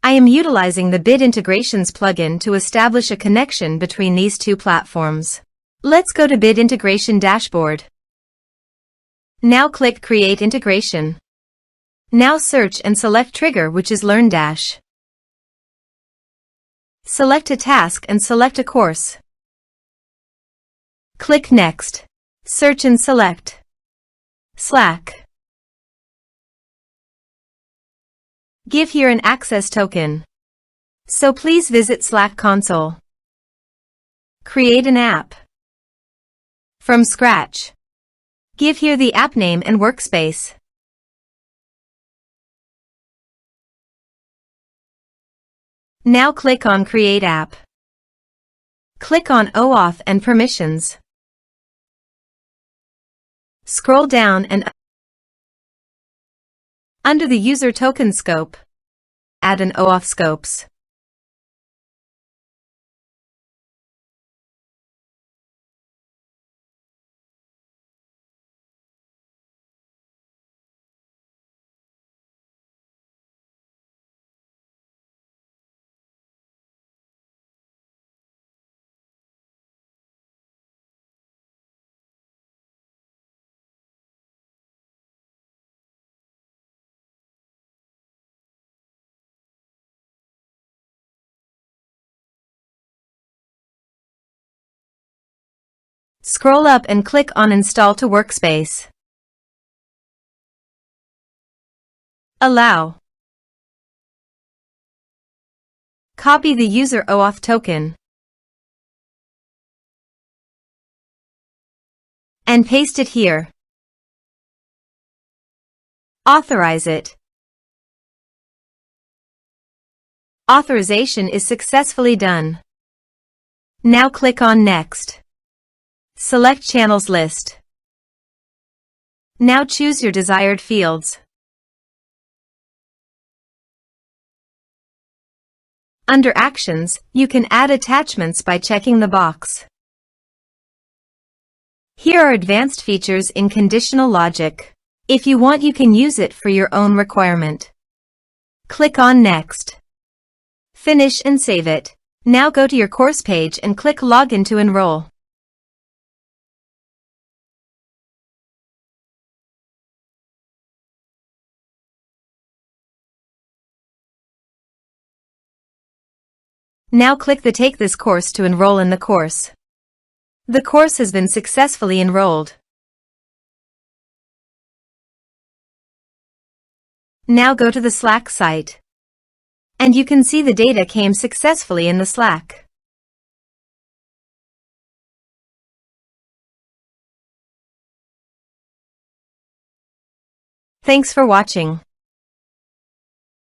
I am utilizing the Bit Integrations plugin to establish a connection between these two platforms. Let's go to Bit Integration Dashboard. Now click Create Integration. Now search and select Trigger, which is LearnDash. Select a task and select a course. Click Next. Search and select Slack. Give here an access token. So please visit Slack console. Create an app from scratch. Give here the app name and workspace. Now click on Create App. Click on OAuth and Permissions. Scroll down and under the User Token scope, add an OAuth scopes. Scroll up and click on Install to Workspace. Allow. Copy the user OAuth token and paste it here. Authorize it. Authorization is successfully done. Now click on Next. Select Channels list. Now choose your desired fields. Under Actions, you can add attachments by checking the box. Here are advanced features in conditional logic. If you want, you can use it for your own requirement. Click on Next. Finish and save it. Now go to your course page and click Login to enroll. Now click the Take this course to enroll in the course. The course has been successfully enrolled. Now go to the Slack site. And you can see the data came successfully in the Slack. Thanks for watching.